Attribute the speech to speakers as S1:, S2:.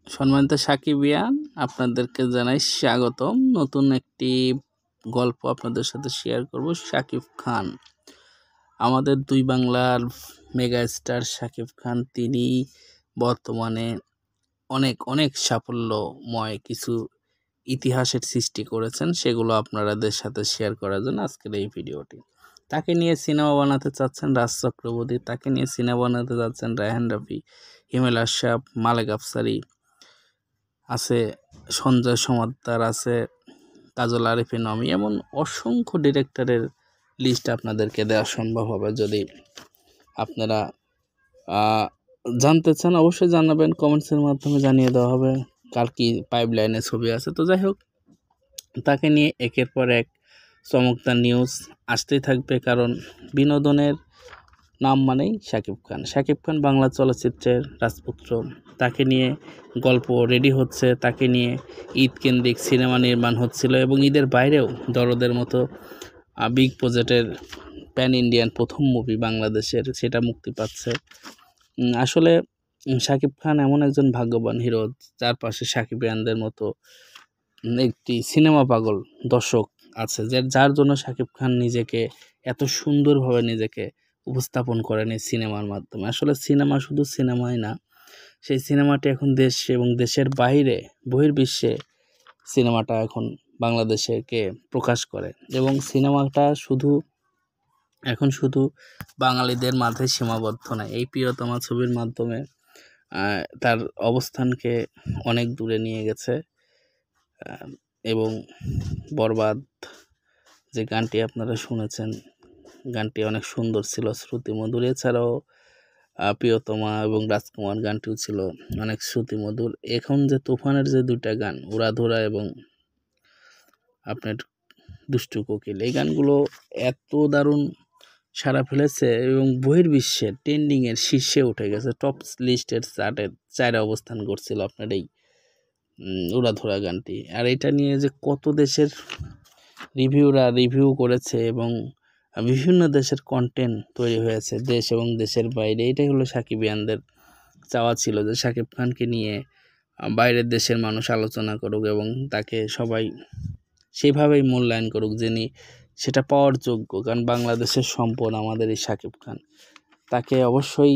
S1: সম্মানিত সাকিবিয়ান, আপনাদেরকে জানাই স্বাগতম। নতুন একটি গল্প আপনাদের সাথে শেয়ার করব। শাকিব খান, আমাদের দুই বাংলার মেগা স্টার শাকিব খান, তিনি বর্তমানে অনেক অনেক সাফল্যময় কিছু ইতিহাসের সৃষ্টি করেছেন। সেগুলো আপনাদের সাথে শেয়ার করার জন্য আজকের এই ভিডিওটি। তাকে নিয়ে সিনেমা বানাতে চাচ্ছেন রাজ চক্রবর্তী, তাকে নিয়ে সিনেমা বানাতে চাচ্ছেন রায়হান রাফি, হিমেল আশরাফ, মালেক আফসারি আছে, সঞ্জয় সমাদ্দার আছে, কাজল আরিফিন নমি, এমন অসংখ্য ডিরেক্টরের লিস্ট আপনাদেরকে দেওয়া সম্ভব হবে। যদি আপনারা জানতে চান অবশ্যই জানাবেন, কমেন্টসের মাধ্যমে জানিয়ে দেওয়া হবে কার কি পাইপলাইনে ছবি আছে। তো যাই হোক, তাকে নিয়ে একের পর এক চমকদার নিউজ আসতেই থাকবে, কারণ বিনোদনের নাম মানেই শাকিব খান। শাকিব খান বাংলা চলচ্চিত্রের রাজপুত্র, তাকে নিয়ে গল্প রেডি হচ্ছে, তাকে নিয়ে ঈদ কেন্দ্রিক সিনেমা নির্মাণ হচ্ছিল এবং ঈদের বাইরেও দরদের মতো বিগ প্রজেক্টের প্যান ইন্ডিয়ান প্রথম মুভি বাংলাদেশের, সেটা মুক্তি পাচ্ছে। আসলে শাকিব খান এমন একজন ভাগ্যবান হিরো, যার পাশে সাকিবিয়ানদের মতো একটি সিনেমা পাগল দর্শক আছে, যার জন্য শাকিব খান নিজেকে এত সুন্দরভাবে নিজেকে উপস্থাপন করেন এই সিনেমার মাধ্যমে। আসলে সিনেমা শুধু সিনেমাই না, সেই সিনেমাটি এখন দেশ এবং দেশের বাইরে বহির্বিশ্বে সিনেমাটা এখন বাংলাদেশকে প্রকাশ করে, এবং সিনেমাটা এখন শুধু বাঙালিদের মাঝে সীমাবদ্ধ নয়। এই প্রিয়তমা ছবির মাধ্যমে তার অবস্থানকে অনেক দূরে নিয়ে গেছে। এবং বরবাদ যে গানটি আপনারা শুনেছেন, গানটি অনেক সুন্দর ছিল, শ্রুতিমধুর। এছাড়াও প্রিয়তমা এবং রাজকুমার গানটিও ছিল অনেক শ্রুতিমধুর। এখন যে তুফানের যে দুইটা গান, উড়াধুরা এবং আপনার দুষ্টু কোকিল, এই গানগুলো এত দারুণ সাড়া ফেলেছে এবং বহির্বিশ্বে ট্রেন্ডিংয়ের শীর্ষে উঠে গেছে, টপ লিস্টের চার্টের 4 অবস্থান করছিল আপনার এই উড়াধুরা গানটি। আর এটা নিয়ে যে কত দেশের রিভিউ করেছে এবং বিভিন্ন দেশের কন্টেন্ট তৈরি হয়েছে দেশ এবং দেশের বাইরে। এটাই হলো সাকিবিয়ানদের চাওয়া ছিল, যে শাকিব খানকে নিয়ে বাইরের দেশের মানুষ আলোচনা করুক এবং তাকে সবাই সেইভাবেই মূল্যায়ন করুক, যিনি সেটা পাওয়ার যোগ্য। কারণ বাংলাদেশের সম্পদ আমাদের এই শাকিব খান, তাকে অবশ্যই